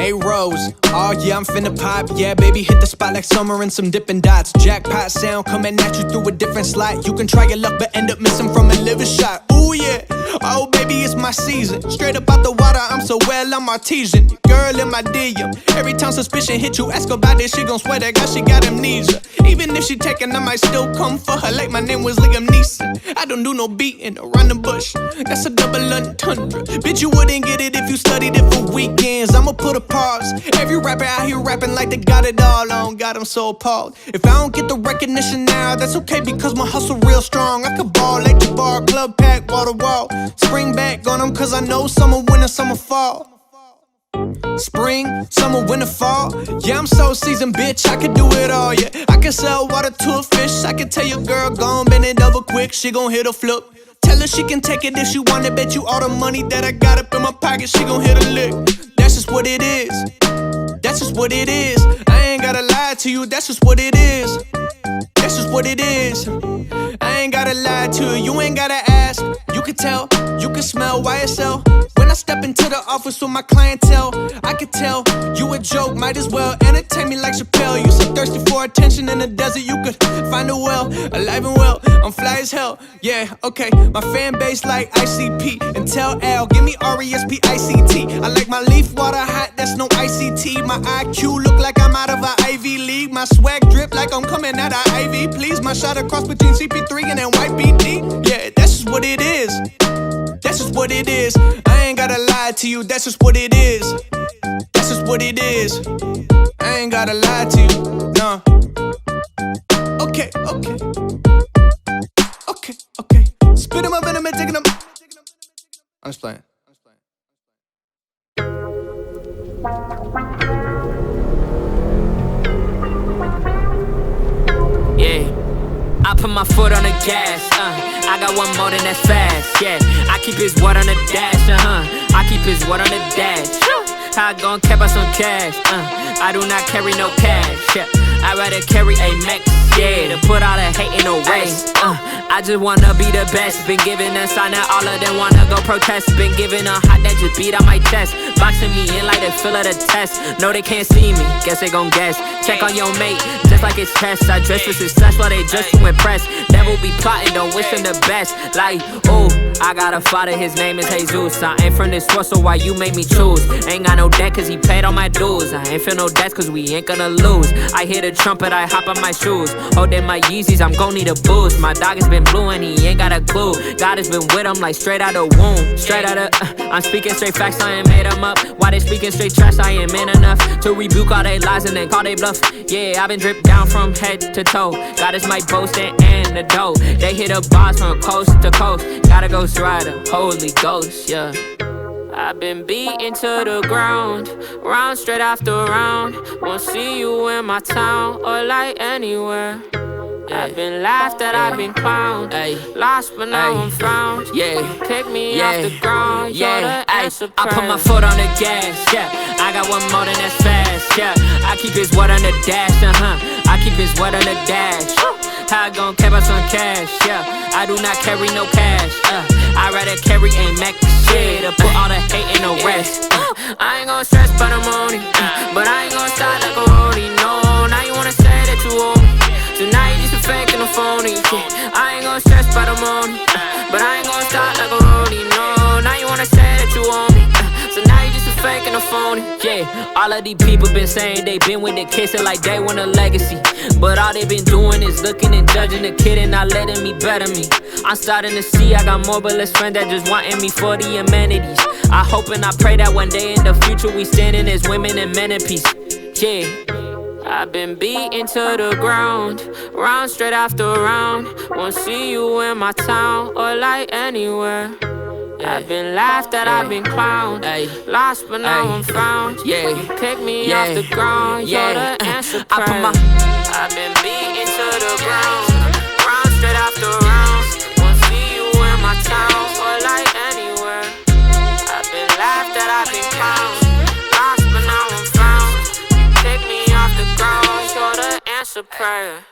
Hey Rose, oh yeah, I'm finna pop. Yeah, baby, hit the spot like summer and some dipping dots. Jackpot sound coming at you through a different slot. You can try your luck, but end up missing from a liver shot. Ooh yeah, oh baby, it's my season. Straight up out the water, I'm so well, I'm artesian. Girl in my DM. Every time suspicion hit you, ask about this, she gon' swear that God, she got amnesia. Even if she taken, I might still come for her like my name was Liam Neeson. I don't do no beating around the bush. That's a double entendre. Bitch, you wouldn't get it if you studied it for weekends. I'ma put a pause. Every rapper out here rapping like they got it all on. God, I'm so appalled. If I don't get the recognition now, that's okay because my hustle real strong. I could ball like the bar, club pack, wall to wall. Spring back on them cause I know summer, winter, summer, fall. Spring, summer, winter, fall. Yeah, I'm so seasoned, bitch, I can do it all, yeah. I can sell water to a fish. I can tell your girl, gon' bend it over quick. She gon' hit a flip. Tell her she can take it if she want it. Bet you all the money that I got up in my pocket, she gon' hit a lick. That's just what it is. That's just what it is. I ain't gotta lie to you, that's just what it is. That's just what it is. I ain't gotta lie to you, you ain't gotta ask. You can tell, you can smell YSL. When I step into the office with my clientele, I can tell you a joke, might as well entertain me like Chappelle. You so thirsty for attention in the desert, you could find a well, alive and well. I'm fly as hell, yeah, okay. My fan base like ICP and tell Al, give me RESPICT. I like my leaf water hot, that's no ICT. My IQ look like I'm out of a Ivy League. My swag drip like I'm coming out of Ivy. Please, my shot across between CP3 and then white BD. Yeah, that's just what it is. That's just what it is. I ain't gotta lie to you, that's just what it is. That's just what it is. I ain't gotta lie to you, no. Okay, okay. Okay, okay. Spit him up in a minute, taking him. I'm just playing. Yeah, I put my foot on the gas, I got one more than that's fast, yeah. I keep his word on the dash, I keep his word on the dash. How I gon' cap out some cash, I do not carry no cash, yeah. I'd rather carry a Max, yeah, to put all the hate in the race. I just wanna be the best. Been giving a sign that all of them wanna go protest. Been giving a hot that just beat on my chest. Boxing me in like they feel of the test. No, they can't see me, guess they gon' guess. Check on your mate, just like it's test. I dress for success while they dress to impress. Devil be plotting, don't wish him the best. Like, ooh, I got a father, his name is Jesus. I ain't from this world, so why you make me choose? Ain't got no debt cause he paid all my dues. I ain't feel no debts cause we ain't gonna lose. I hear the trumpet, I hop on my shoes. Holding my Yeezys, I'm gon' need a boost. My dog has been blue and he ain't got a clue. God has been with him like straight out of womb. Straight out of, I'm speaking straight facts, I ain't made them up. Why they speaking straight trash, I ain't man enough to rebuke all they lies and then call they bluff. Yeah, I've been dripped down from head to toe. God is my boast and antidote. They hit a bars from coast to coast. Gotta Ghost Rider, Holy Ghost, yeah. I've been beaten to the ground, round straight after round. Won't see you in my town or like anywhere. I've been laughed at, I've been clowned, lost but now I'm found. Yeah, pick me off the ground, you're the answer prayer. I put my foot on the gas, yeah. I got one more than that's fast, yeah. I keep his word on the dash, I keep his word on the dash. How I gon' cap out some cash, yeah. I do not carry no cash, I'd rather carry a Mac shit to put all the hate in the rest. I ain't gon' stress about the money, but I ain't gon' stop like a roadie. No, now you wanna say that you owe me. So now you just a fake and a phony. I ain't gon' stress about the money, but I ain't gon' stop like a roadie. No, now you wanna say that you owe me. So now you just a fake and a phony. Yeah, all of these people been saying they been with the kids like they want a legacy. But all they been doing is looking and judging the kid and not letting me better me. I'm starting to see I got more but less friends that just wanting me for the amenities. I hope and I pray that one day in the future we standing as women and men in peace. Yeah, I've been beaten to the ground, round straight after round. Won't see you in my town or like anywhere. I've been laughed at, I've been clowned, lost but now I'm found. Yeah, pick me off the ground, you're the answer prayer. I've been beaten to the ground, round straight after round. Won't see you in my town or like anywhere. I've been laughed at, I've been clowned, lost but now I'm found. You pick me off the ground, you're the answer prayer.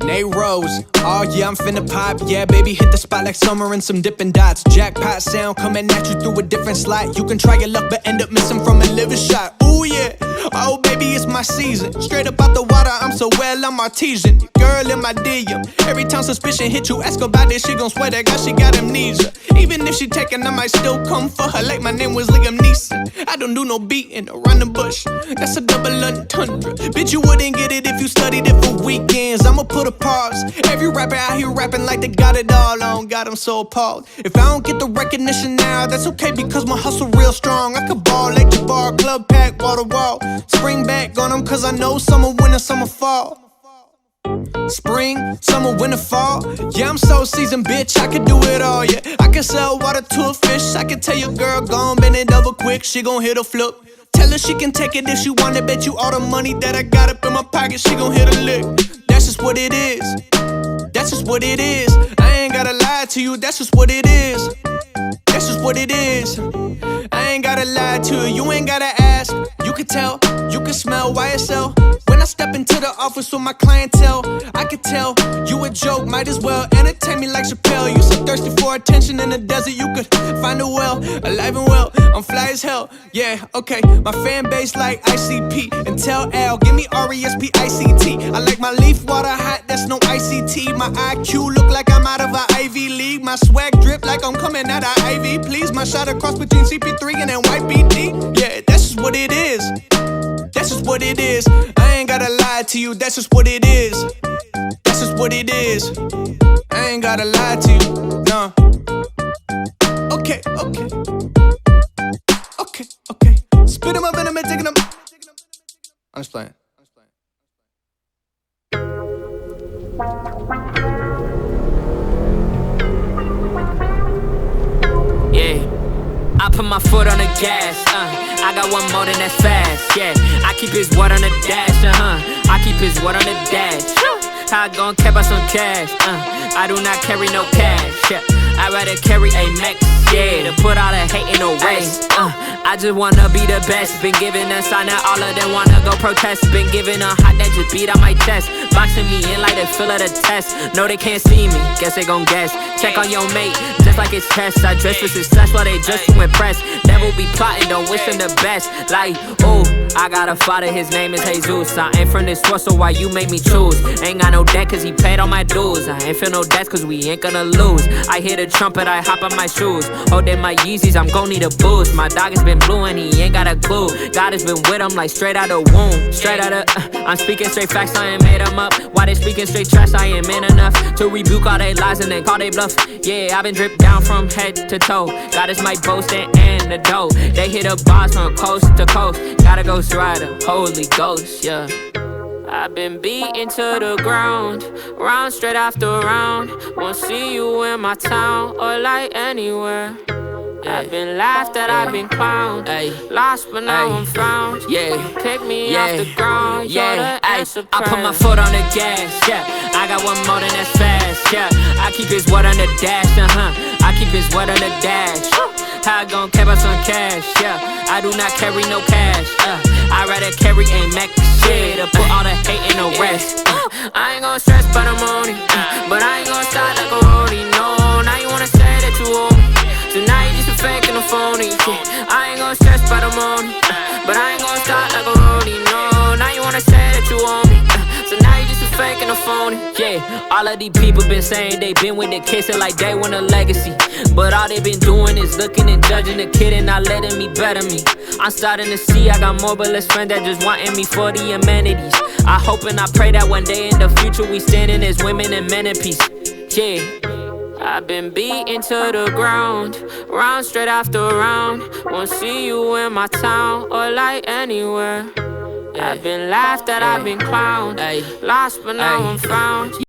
Nate Rose, oh yeah, I'm finna pop. Yeah, baby, hit the spot like summer and some dipping dots. Jackpot sound coming at you through a different slot. You can try your luck, but end up missing from a liver shot. Ooh yeah, oh baby, it's my season. Straight up out the water, I'm so well, I'm artesian. Girl in my DM. Every time suspicion hit you, ask about this, she gon' swear that God, she got amnesia. Even if she taken, I might still come for her like my name was Liam Neeson. I don't do no beating around the bush. That's a double entendre. Bitch, you wouldn't get it if you studied it for weekends. I'ma put a pause. Every rapper out here rapping like they got it all on. God, I'm so appalled. If I don't get the recognition now, that's okay because my hustle real strong. I could ball like the bar, club pack, wall to wall. Spring back on them cause I know summer, winter, summer, fall. Spring, summer, winter, fall. Yeah, I'm so seasoned, bitch, I can do it all, yeah. I can sell water to a fish. I can tell your girl, gon' bend it over quick. She gon' hit a flip. Tell her she can take it if she want it. Bet you all the money that I got up in my pocket, she gon' hit a lick. That's just what it is. That's just what it is. I ain't gotta lie to you, that's just what it is. That's just what it is. I ain't gotta lie to you, you ain't gotta ask. You can tell, you can smell YSL. When I step into the office with my clientele, I can tell you a joke, might as well entertain me like Chappelle. You so thirsty for attention in the desert, you could find a well, alive and well. I'm fly as hell, yeah, okay. My fan base like ICP and tell Al, give me RESPICT. I like my leaf water hot, that's no ICT. My IQ look like I'm out of a Ivy League. My swag drip like I'm coming out of Ivy. Please, my shot across between CP3 and then YPD. Yeah, that's just what it is. That's just what it is. I ain't gotta lie to you, that's just what it is. That's just what it is. I ain't gotta lie to you, no. Okay, okay. Okay, okay. Spit 'em up and I'm taking 'em. I'm just playing. Yeah, I put my foot on the gas, I got one more than that's fast, yeah. I keep his word on the dash, I keep his word on the dash. How I gon' cap out some cash, I do not carry no cash, yeah. I'd rather carry a Mac, yeah, to put all the hate in the race. I just wanna be the best. Been giving a sign that all of them wanna go protest. Been giving a hot that just beat on my chest. Boxing me in like they feel of the test. No, they can't see me, guess they gon' guess. Check on your mate, just like it's tests. I dress for success while they dress to impress. Devil be plotting, don't wish them the best. Like, ooh, I got a father, his name is Jesus. I ain't from this world, so why you make me choose? Ain't got no debt cause he paid all my dues. I ain't feel no debts cause we ain't gonna lose. I hear the trumpet, I hop on my shoes. Holding my Yeezys, I'm gon' need a boost. My dog has been blue and he ain't got a clue. God has been with him like straight out of womb. Straight out of, I'm speaking straight facts, I ain't made them up. Why they speaking straight trash, I ain't man enough to rebuke all they lies and then call they bluff. Yeah, I've been dripped down from head to toe. God is my boast and antidote. They hit a boss from coast to coast. Gotta go straight the Holy Ghost, yeah. I've been beaten to the ground, round straight after round. Won't see you in my town or like anywhere. I've been laughed at, I've been clowned, lost but now I'm found. Yeah, pick me off the ground, yeah. I put my foot on the gas, yeah. I got one more than that's fast, yeah. I keep his word on the dash, I keep his word on the dash. How I gon' cap out some cash, yeah. I do not carry no cash, I'd rather carry a Mac shit to put all the hate in the rest. I ain't gon' stress about the money, but I ain't gon' start like a roadie, no. Now you wanna say that you owe me, so now you just a fake and a phony, yeah. I ain't gon' stress about the money, but I ain't gon' start like a roadie, no. Now you wanna say that you owe me, so now you just a fake and a phony, yeah. All of these people been saying they been with the kids and like they want a legacy, but all they been doing is looking and judging the kid and not letting me better me. I'm starting to see I got more but less friends that just wanting me for the amenities. I hope and I pray that one day in the future we standing as women and men in peace, yeah. I've been beaten to the ground, round straight after round. Won't see you in my town or like anywhere. I've been laughed at, I've been clowned. Lost but now I'm found.